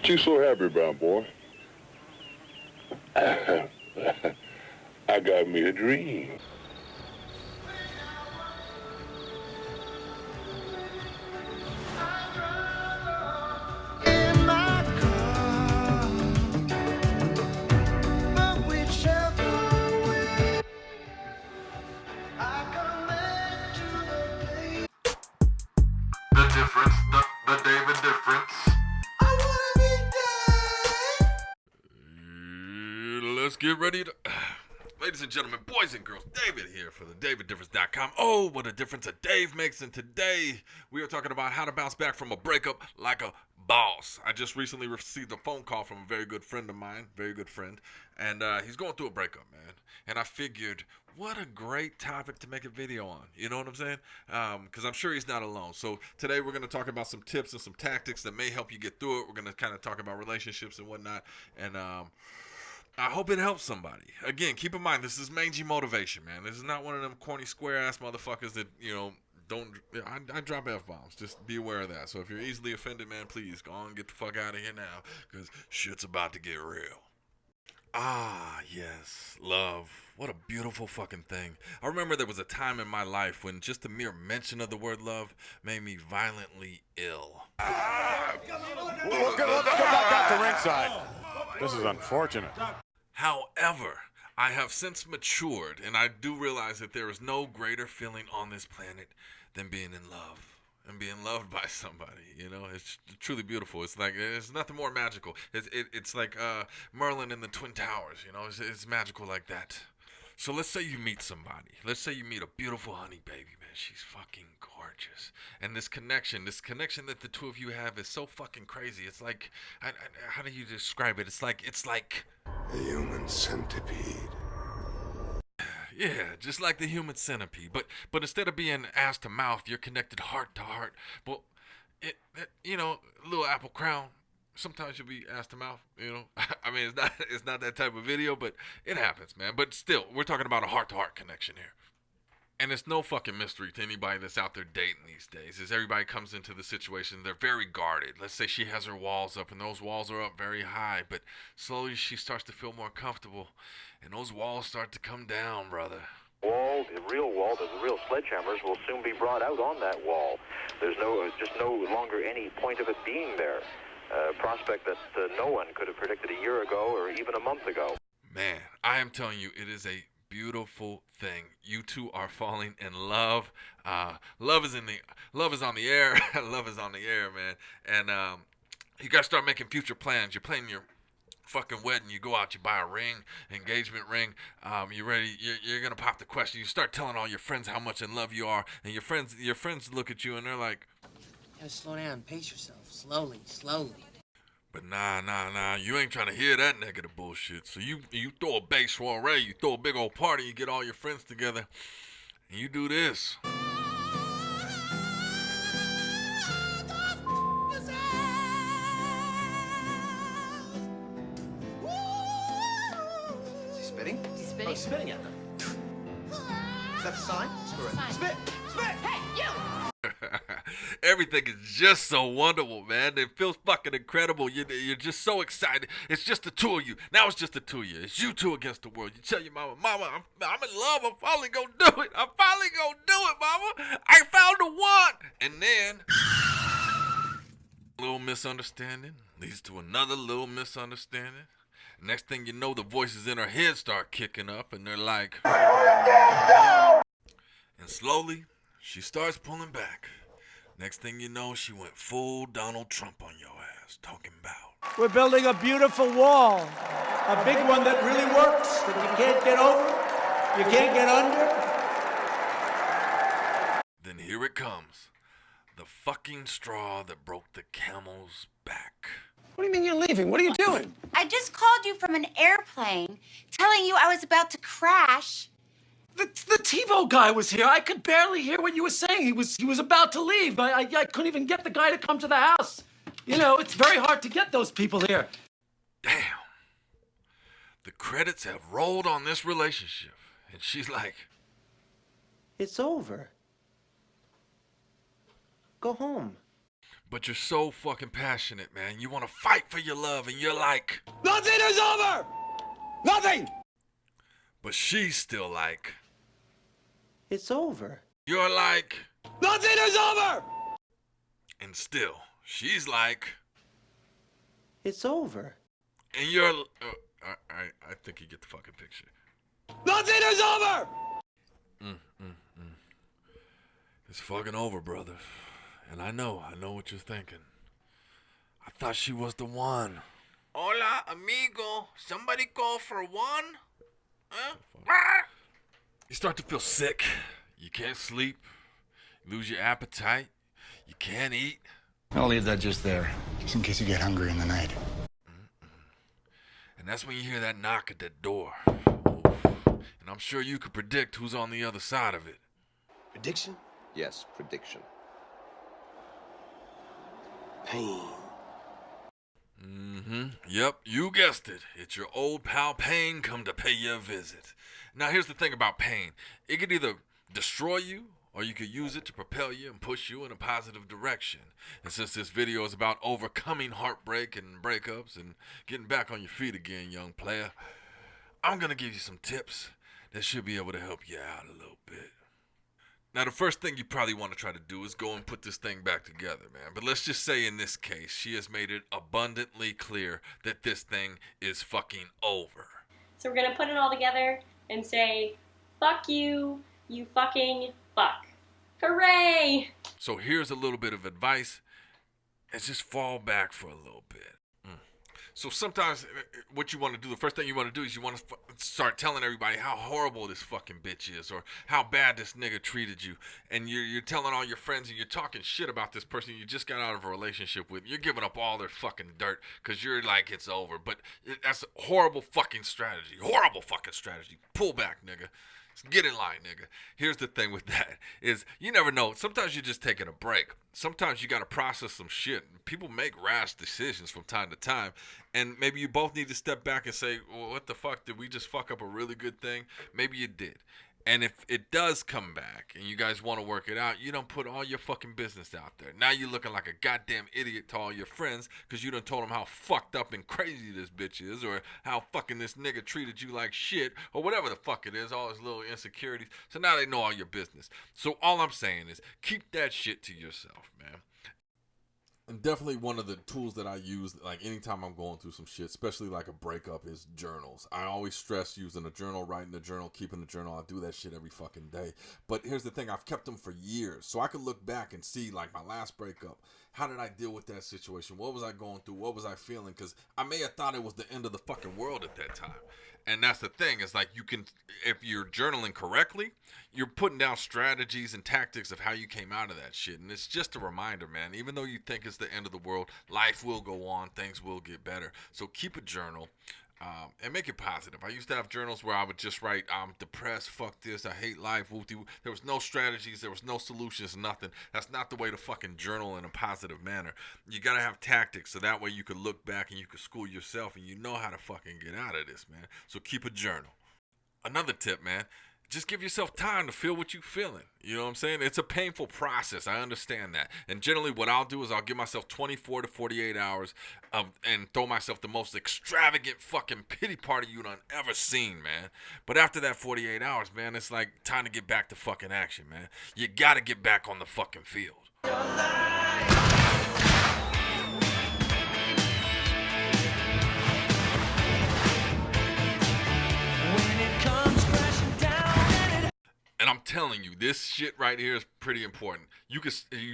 You so happy, brown boy? I got me a dream. The difference, the David Difference. Let's get ready to... Ladies and gentlemen, boys and girls, David here for the DavidDifference.com. Oh, what a difference a Dave makes. And today, we are talking about how to bounce back from a breakup like a boss. I just recently received a phone call from a very good friend of mine, very good friend, and he's going through a breakup, man. And I figured, what a great topic to make a video on. You know what I'm saying? Because I'm sure he's not alone. So today we're going to talk about some tips and some tactics that may help you get through it. We're going to kind of talk about relationships and whatnot. And I hope it helps somebody. Again, keep in mind, this is Mangy Motivation, man. This is not one of them corny, square-ass motherfuckers that, you know, don't... I drop F-bombs. Just be aware of that. So if you're easily offended, man, please go on and get the fuck out of here now, because shit's about to get real. Ah, yes, love. What a beautiful fucking thing. I remember there was a time in my life when just the mere mention of the word love made me violently ill. Let's go back out to ringside. This is unfortunate. However, I have since matured, and I do realize that there is no greater feeling on this planet than being in love. And being loved by somebody, you know, it's truly beautiful. It's like, there's nothing more magical. It's like Merlin in the Twin Towers, you know, it's magical like that. So let's say you meet somebody. Let's say you meet a beautiful honey baby, man. She's fucking gorgeous. And this connection that the two of you have is so fucking crazy. It's like, how do you describe it? It's like a human centipede. Yeah, just like the human centipede, but instead of being ass to mouth, you're connected heart to heart. Well, you know, little apple crown. Sometimes you'll be ass to mouth. You know, I mean, it's not that type of video, but it happens, man. But still, we're talking about a heart to heart connection here. And it's no fucking mystery to anybody that's out there dating these days. As everybody comes into the situation, they're very guarded. Let's say she has her walls up, and those walls are up very high. But slowly she starts to feel more comfortable, and those walls start to come down, brother. The real wall, the real sledgehammers will soon be brought out on that wall. There's just no longer any point of it being there. A prospect that no one could have predicted a year ago or even a month ago. Man, I am telling you, it is a beautiful thing. You two are falling in love. Love is on the air. Love is on the air, man. And you gotta start making future plans. You're planning your fucking wedding. You go out, you buy a ring, engagement ring. You're ready. You're gonna pop the question. You start telling all your friends how much in love you are, and your friends look at you and they're like, "You gotta slow down, pace yourself, slowly." But nah, you ain't trying to hear that negative bullshit. So you throw a big soiree, you throw a big old party, you get all your friends together, and you do this. Is he spitting? Is he spitting? Oh, he's spitting at them. Is that a sign? Sign. Spit! Hey, you! Everything is just so wonderful, man. It feels fucking incredible. You're just so excited. It's just the two of you. Now it's just the two of you. It's you two against the world. You tell your mama, I'm in love. I'm finally gonna do it. I'm finally gonna do it, mama. I found the one. And then, a little misunderstanding leads to another little misunderstanding. Next thing you know, the voices in her head start kicking up, and they're like, and slowly, she starts pulling back. Next thing you know, she went full Donald Trump on your ass, talking about. We're building a beautiful wall, a big one that really works, that you can't get over, you can't get under. Then here it comes, the fucking straw that broke the camel's back. What do you mean you're leaving? What are you doing? I just called you from an airplane, telling you I was about to crash. The TiVo guy was here. I could barely hear what you were saying. He was about to leave. I couldn't even get the guy to come to the house. You know, it's very hard to get those people here. Damn. The credits have rolled on this relationship. And she's like, It's over. Go home. but you're so fucking passionate, man. You want to fight for your love, and you're like, Nothing is over! Nothing! but she's still like, It's over. you're like, Nothing is over! and still, she's like, It's over. and you're, I think you get the fucking picture. Nothing is over! It's fucking over, brother. And I know what you're thinking. I thought she was the one. Hola, amigo. Somebody call for one? Huh? You start to feel sick. You can't sleep. You lose your appetite. You can't eat. I'll leave that just there, just in case you get hungry in the night. And that's when you hear that knock at that door. And I'm sure you could predict who's on the other side of it. Prediction? Yes, prediction. Pain. Yep, you guessed it. It's your old pal Pain come to pay you a visit. Now here's the thing about pain. It could either destroy you, or you could use it to propel you and push you in a positive direction. And since this video is about overcoming heartbreak and breakups and getting back on your feet again, young player, I'm gonna give you some tips that should be able to help you out a little bit. Now, the first thing you probably want to try to do is go and put this thing back together, man. But let's just say in this case, she has made it abundantly clear that this thing is fucking over. So we're going to put it all together and say, fuck you, you fucking fuck. Hooray! So here's a little bit of advice, is just fall back for a little bit. So sometimes what you want to do, the first thing you want to do is you want to start telling everybody how horrible this fucking bitch is, or how bad this nigga treated you. And you're telling all your friends, and you're talking shit about this person you just got out of a relationship with. You're giving up all their fucking dirt because you're like, it's over. But that's a horrible fucking strategy. Horrible fucking strategy. Pull back, nigga. Get in line, nigga. Here's the thing with that is you never know. Sometimes you're just taking a break. Sometimes you got to process some shit. People make rash decisions from time to time. And maybe you both need to step back and say, well, what the fuck? Did we just fuck up a really good thing? Maybe you did. And if it does come back and you guys want to work it out, you don't put all your fucking business out there. Now you're looking like a goddamn idiot to all your friends because you done told them how fucked up and crazy this bitch is, or how fucking this nigga treated you like shit, or whatever the fuck it is, all his little insecurities. So now they know all your business. So all I'm saying is keep that shit to yourself, man. And definitely one of the tools that I use, like anytime I'm going through some shit, especially like a breakup, is journals. I always stress using a journal, writing a journal, keeping a journal. I do that shit every fucking day. But here's the thing, I've kept them for years. So I could look back and see, like, my last breakup. How did I deal with that situation? What was I going through? What was I feeling? Because I may have thought it was the end of the fucking world at that time. And that's the thing, is like, you can, if you're journaling correctly, you're putting down strategies and tactics of how you came out of that shit. And it's just a reminder, man, even though you think it's the end of the world, life will go on, things will get better. So keep a journal. And make it positive. I used to have journals where I would just write, I'm depressed, fuck this, I hate life, woo-doo. There was no strategies, there was no solutions, nothing. That's not the way to fucking journal in a positive manner. You gotta have tactics, so that way you can look back and you can school yourself and you know how to fucking get out of this, man. So keep a journal. Another tip, man, just give yourself time to feel what you're feeling. You know what I'm saying? It's a painful process. I understand that. And generally what I'll do is I'll give myself 24 to 48 hours and throw myself the most extravagant fucking pity party you done ever seen, man. But after that 48 hours, man, it's like time to get back to fucking action, man. You gotta get back on the fucking field. And I'm telling you, this shit right here is pretty important. You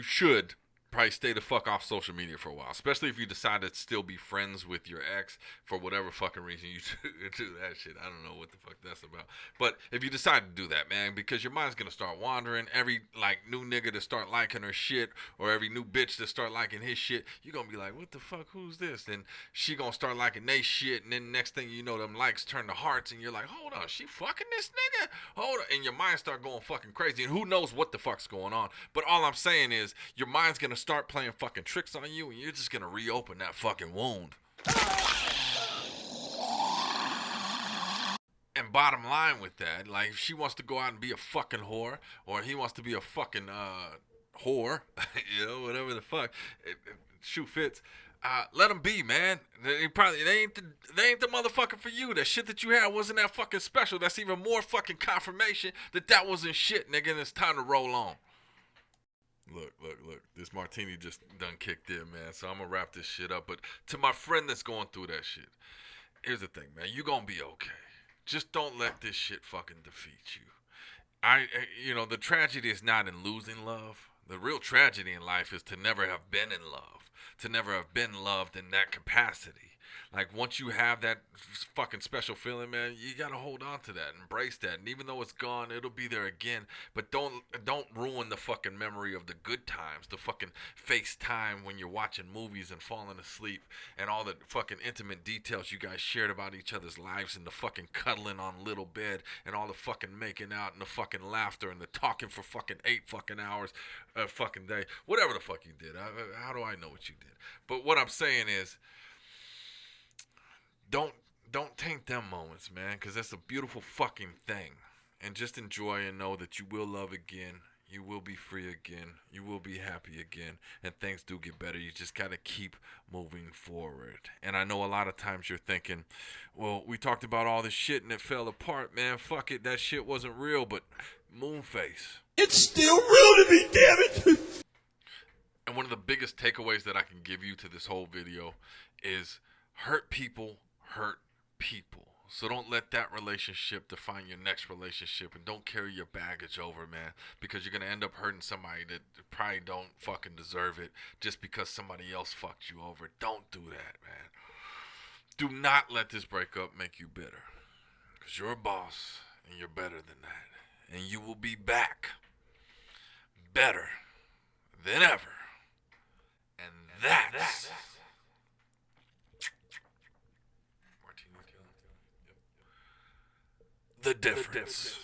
should probably stay the fuck off social media for a while, especially if you decide to still be friends with your ex for whatever fucking reason you do that shit. I don't know what the fuck that's about. But if you decide to do that, man, because your mind's gonna start wandering. Every like new nigga to start liking her shit, or every new bitch to start liking his shit, you're gonna be like, what the fuck, who's this? Then she gonna start liking they shit, and then next thing you know, them likes turn to hearts, and you're like, hold on, she fucking this nigga? Hold on. And your mind start going fucking crazy, and who knows what the fuck's going on. But all I'm saying is, your mind's gonna start playing fucking tricks on you, and you're just gonna reopen that fucking wound. And bottom line with that, like, if she wants to go out and be a fucking whore, or he wants to be a fucking whore, whatever the fuck, shoe fits. Let them be, man. They ain't the motherfucker for you. That shit that you had wasn't that fucking special. That's even more fucking confirmation that wasn't shit, nigga. And it's time to roll on. Look. This martini just done kicked in, man. So I'm gonna wrap this shit up. But to my friend that's going through that shit, here's the thing, man. You gonna be okay. Just don't let this shit fucking defeat you. The tragedy is not in losing love. The real tragedy in life is to never have been in love, to never have been loved in that capacity. Like, once you have that fucking special feeling, man, you gotta hold on to that, embrace that. And even though it's gone, it'll be there again. But don't ruin the fucking memory of the good times, the fucking FaceTime when you're watching movies and falling asleep, and all the fucking intimate details you guys shared about each other's lives, and the fucking cuddling on little bed, and all the fucking making out, and the fucking laughter, and the talking for fucking 8 fucking hours a fucking day. Whatever the fuck you did. How do I know what you did? But what I'm saying is, Don't taint them moments, man, because that's a beautiful fucking thing. And just enjoy and know that you will love again. You will be free again. You will be happy again. And things do get better. You just got to keep moving forward. And I know a lot of times you're thinking, well, we talked about all this shit and it fell apart, man. Fuck it. That shit wasn't real, but Moonface. It's still real to me, damn it. And one of the biggest takeaways that I can give you to this whole video is hurt people. So don't let that relationship define your next relationship, and don't carry your baggage over, man, because you're going to end up hurting somebody that probably don't fucking deserve it just because somebody else fucked you over. Don't do that, man. Do not let this breakup make you bitter, because you're a boss and you're better than that, and you will be back better than ever. And that's the difference.